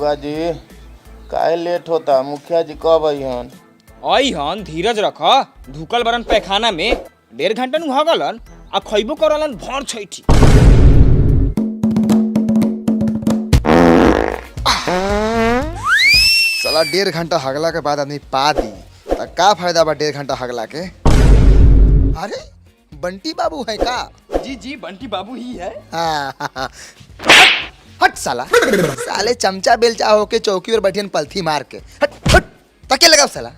दरोगा जी काहे लेट होता? मुखिया जी कब अइहन? अइहन धीरज रख। धुकल बरन पैखाना में 1.5 घंटा नु हगलन आ खइबो करलन भर छैठी। साला 1.5 घंटा हगला के बाद आदमी पा दी तो का फायदा बा 1.5 घंटा हगला के? अरे बंटी बाबू है का? जी जी बंटी बाबू ही है। हाँ। हट साला साले चमचा बेलचा होके चौकी पर बैठियन पलथी मार के। हट हट तके लगा साला।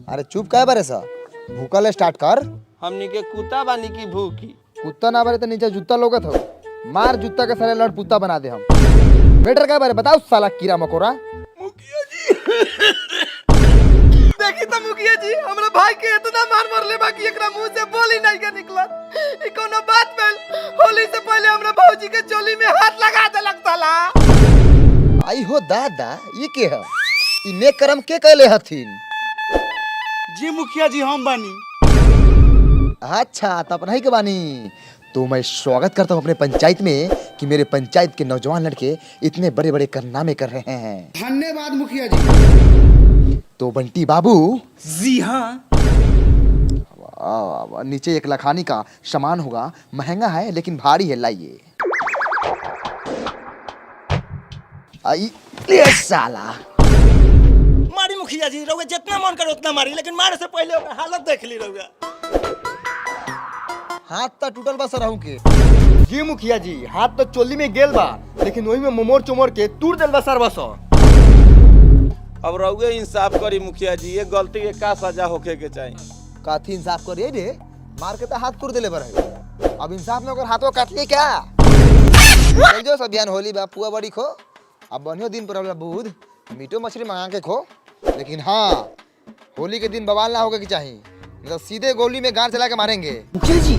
अरे चुप काय बारे सा? भूकल स्टार्ट कर। हमनी के कुत्ता बानी की भूखी? कुत्ता ना बारे तो नीचे जूता लोगत हो। मार जूता के साले लड़ पुत्ता बना दे हम। बेटर काय बारे बताओ साला कीड़ा मकोड़ा। मुखिया जी देखी तो मुखिया जी हमरा भाई के इतना मार मारले बाकी एकरा मुंह से बोली नहीं के निकला। ई कोनो बात भेल? होली से पहले हमरा भौजी के चोली में हाथ लगा देलक साला। आई हो दादा ये के है? ई नेक कर्म के कैले हथिन? जी मुखिया जी हम बानी। अच्छा तब नहीं के बानी तो मैं स्वागत करता हूँ अपने पंचायत में कि मेरे पंचायत के नौजवान लड़के इतने बड़े बड़े कारनामे कर रहे हैं। धन्यवाद मुखिया जी। तो बंटी बाबू जी हाँ। नीचे 1 लखानी का सामान होगा, महंगा है लेकिन भारी है, लाइए। ये साला मारी मुखिया जी रहुआ जितना मन करे उतना मारी, लेकिन मारे से पहले ओकर हालत देख ली रहुआ। हाथ तो टूटल बा सरहू के। जी मुखिया जी हाथ तो चोली में गेल बा लेकिन वही में मोमोर चोमोर के तूर देल बा सरवा सो। अब रहुए इंसाफ करी मुखिया जी, ये गलती के का सजा होके के चाहिए? काथी इंसाफ करिए रे? मार के तो हाथ तोड़ देले बर है। अब इंसाफ में ओकर हाथों काट लिए क्या? चल जो सब बिहान होली बा, पुआ बड़ी खो। अब बनियो दिन पर वाला बुध मीटो मछली मंगा के खो, लेकिन हाँ होली के दिन बवाल ना होगा कि चाहिए, मतलब सीधे गोली में गाड़ चला के मारेंगे। मुखिया जी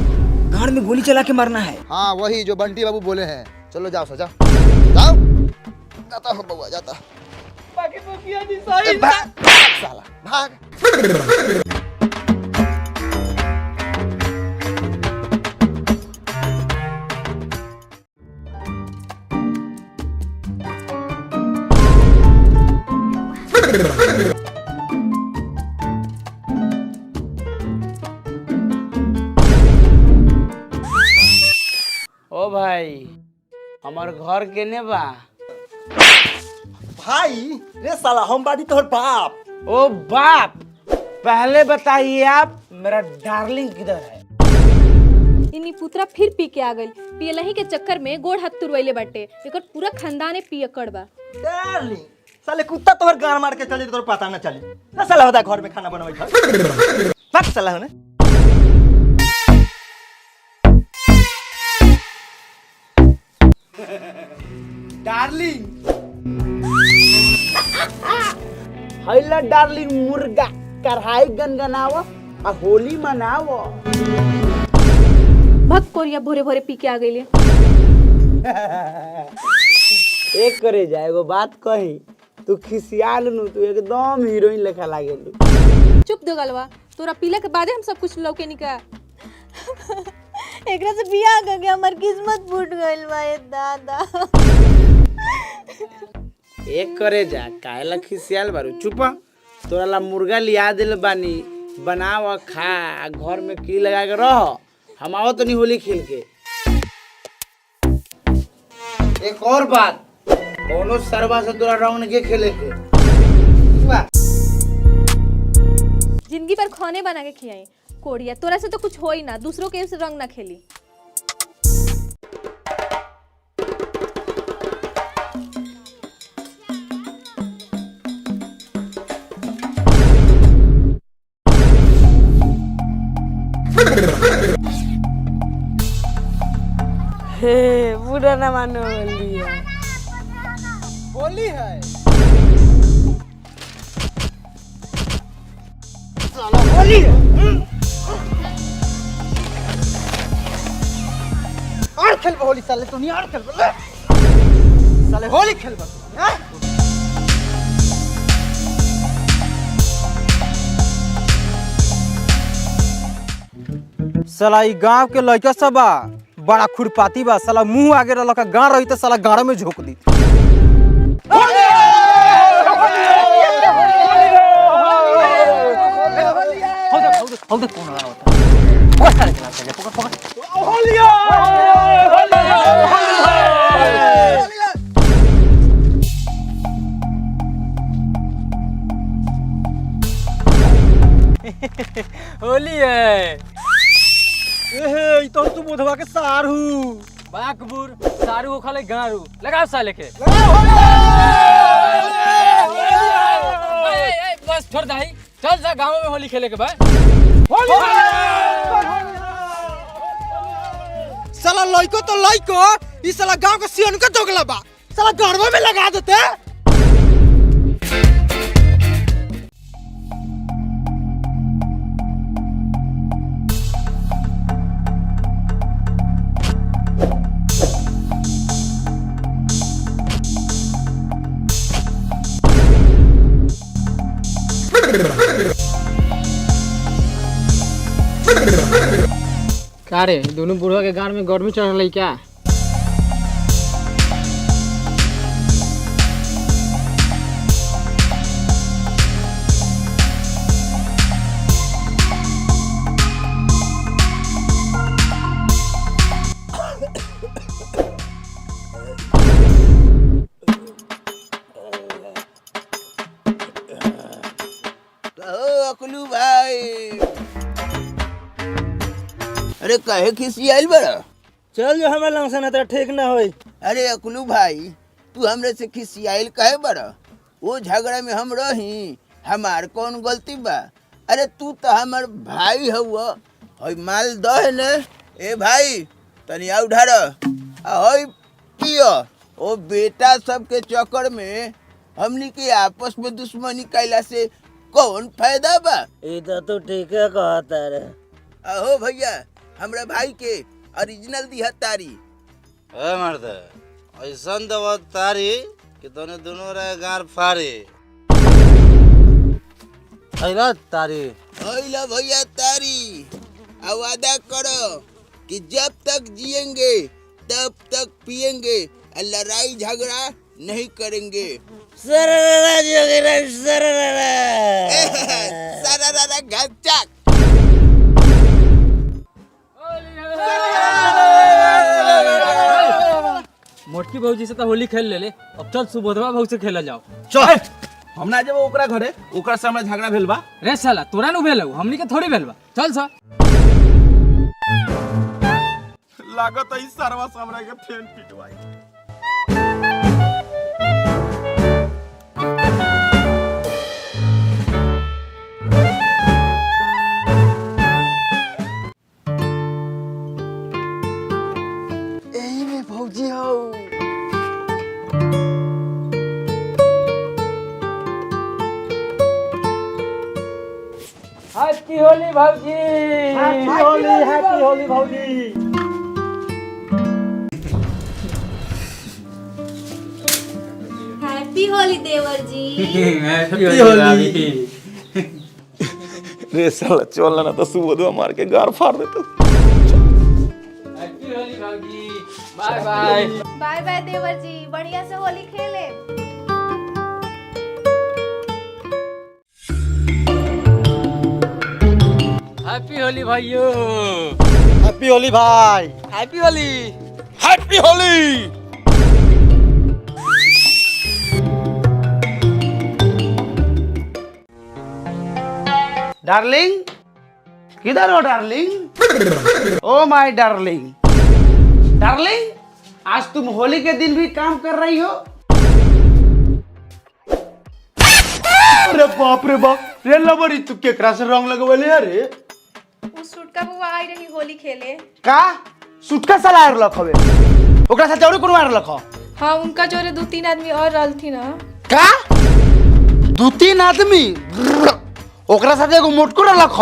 गाड़ में गोली चला के मारना है। हाँ वही जो बंटी बाबू बोले हैं। चलो जाओ सजा जाओ। जाता हो बउआ जाता। बाकी मुखिया जी सही भाग भाग साला भाग। ओ भाई हमार घर केने बा? भाई रे साला हम बादी तोहर बाप। ओ बाप पहले बताइए आप मेरा डार्लिंग किधर है? इनी पुत्रा फिर पी के आ गई। पियलही के चक्कर में गोड़ हाथ तुरवैले बाटे। एकर पूरा खानदाने पियकड़ बा। डार्लिंग साले कुत्ता तोहर गान मार के चली तोर पता ना चली ना साला होता घर में खाना बनवाई था। भाग साला होने। डार्लिंग हैला डार्लिंग मुर्गा कढ़ाई गनगनाव आ होली मनाव। भग कोरिया भोरे भोरे पी के आ गई। एक करे जाए एगो बात कही, तू खिसियाल नु तू एकदम हीरोइन लेखा लागेलू। चुप दो गलवा, तोरा पीला के बादे हम सब कुछ लौके निका। एकरा से बियाह कर गया, हमार किस्मत फूट गइल बा ए दादा। एक करे जा काहेला खिसियाल बारू? चुपा तोरा ला मुर्गा लिया दिल बानी, बनाव खा, घर में की लगा के रह। हम आओ तो नहीं होली खेल के। एक और बात, कोनो सरवा से तोरा राउंड के खेले के जिंदगी भर खाने बना के खियाई। कोड़िया तोरा से तो कुछ हो ही ना, दूसरों के से रंग ना खेली। हे बुरा ना मानो होली है। होली है साला होली है। और खेल होली साले तू नहीं और खेल साले होली खेल साला ई गांव के लड़का सब बा बड़ा खुरपाती बा, साला मुंह आगे रहल का गांव रही तो साला गाड़ में झोंक दी। होली है। एहे, ई तो तू बोधवा के सारू बाकबुर सारू हो खाले गारू लगाओ साले के। बस छोड़ दाई, चल जा गांव में होली खेले के भाई। साला लइको तो लइको, ई साला गांव के सियन के जोगला बा, साला गड़वा में लगा देते। का रे दोनों बुढ़वा के गाड़ में गर्मी चढ़ रही क्या? अकलू भाई, अरे कहे खिसी आइल बड़ा? चल जो हमारे लंसन है ठीक ना होई। अरे अकलू भाई, तू हमरे से खिसी आइल कहे बड़ा? वो झगड़ा में हम रही, हमार कौन गलती बा? अरे तू तो हमार भाई हुआ, हई माल दो है ने। ए भाई तनी आ उधार हई पियो। ओ बेटा सबके चक्कर में हमनी के आपस में दुश्मनी कैला से कौन फायदा बा? इधर तो ठीक है कहता रे। अहो भैया, हमरा भाई के ओरिजिनल दिहा तारी। ए मर्द, ऐसन दवा तारी कि तोने दोनों रे गार फाड़ी। अइला तारी। अइला भैया तारी। अब वादा करो कि जब तक जिएंगे तब तक पिएंगे और लड़ाई झगड़ा नहीं करेंगे। सरररा जोगिरा सरररा। सरररा घचक। मोटकी भौजी से तो होली खेल ले ले, अब चल सुबोधवा भौजी से खेला जाओ। चल हम ना जब ओकरा घरे ओकरा से हमरा झगड़ा भेल बा। रे साला तोरा नु भेल हमनी के थोड़ी भेल बा। चल सा लागत है सरवा हमरा के फेन पिटवाई। एही में भौजी हो। हैप्पी होली भौजी। हैप्पी होली भौजी। हैप्पी होली देवर जी। हैप्पी होली। रे साला चल ना तो सुबोधवा मार के गार फाड़ देतो। हैप्पी होली भौजी। By by. बाय बाय देवर जी, बढ़िया से होली खेले। हैप्पी होली भाइयों। हैप्पी होली भाई। Happy Holi. Happy Holi. Darling, किधर हो darling? Oh my darling. Darling, आज तुम होली के दिन भी काम कर रही हो? अरे बाप रे बाप, रे लबरी तू केकरा से रंग लगवले अरे? उस सुटका बुआ आई रही होली खेले। का सुटका साला आर लखवे? ओकरा साथ और कोनो आर लख? हाँ, उनका जोरे 2-3 आदमी और रहल थी ना। का 2-3 आदमी? ओकरा साथ एगो मोटको लख?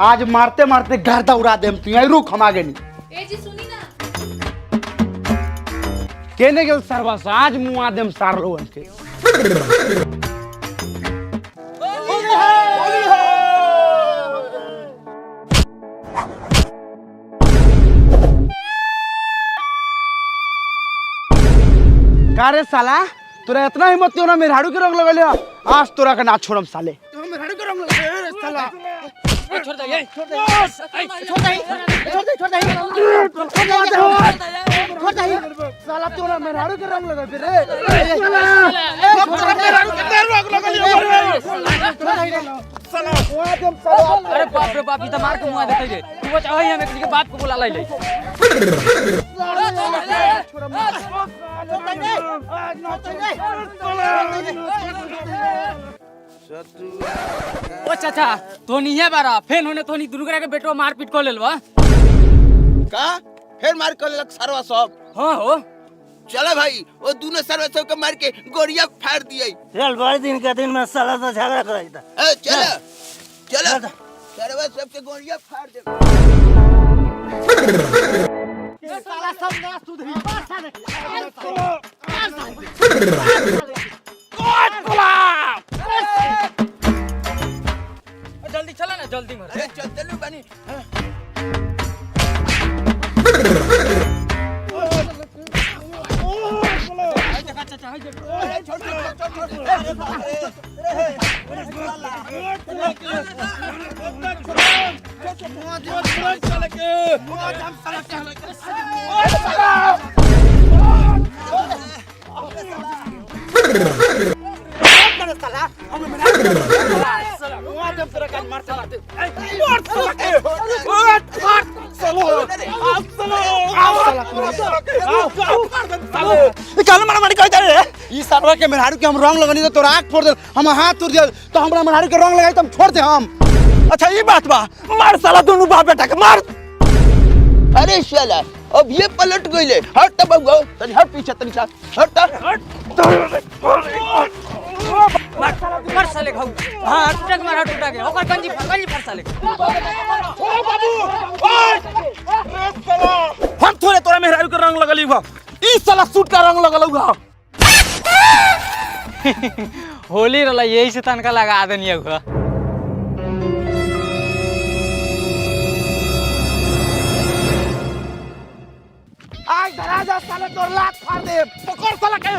आज मारते मारते गर्दा उड़ा देम। तू आई रुक, हम आगे नहीं। ए जी सुनी ना। केने गेल सरवा आज मुआ देम सार लोगन के। का रे साला तोरा इतना हिम्मत क्यों ना मेहरारू के रंग लगले आज तोरा के ना छोड़म साले मेहरारू के रंग लगले साला छोड़ दे छोड़ दे छोड़ दे छोड़ दे छोड़ दे साला तोरा मेहरारू के रंग लगे रे मेहरारू के रंग लगले साला अरे बाप रे बाप ई त मार के मुआ देते रे तू बच आई हम एक के बाप को बुला ले ओ चाचा तोनी है बारा फेन होने तोनी दुर्गा के बेटो मार पीट को लेलवा का फिर मार कर लग सरवा सब। हां हो चला भाई वो दोनों सरवा सब के मार के गोरिया फाड़ दिए। चल बड़े दिन के दिन में साला से झगड़ा कराई था चला चला सरवा सब के गोरिया फाड़ दे। साला सब ना सुधरी जल्दी चला ना जल्दी मर अरे चलते नहीं बनी ई सालवा के मेहरारू के हम रंग लगनी तो तोरा आँख फोड़ दे हम हाथ तोड़ दिया तो हमरा मेहरारू के रंग लगाई तो हम छोड़ दे हम अच्छा ये बात बा मार साला दोनों बाप बेटा के मार अरे साला अब ये पलट गईले हट बबुआ तनी हट पीछे तनी सा हट मर साले खाऊ हां टूटा के मारा टूटा के ओकर गंजी फर साले हम थोड़े तोरा मेहरारू के रंग लगली बा ई साला सूट का रंग लगलौ होली रला यही से तनका लगा देनी है आज धरा जा साले तोर लात फाड़ दे पकड़ साला के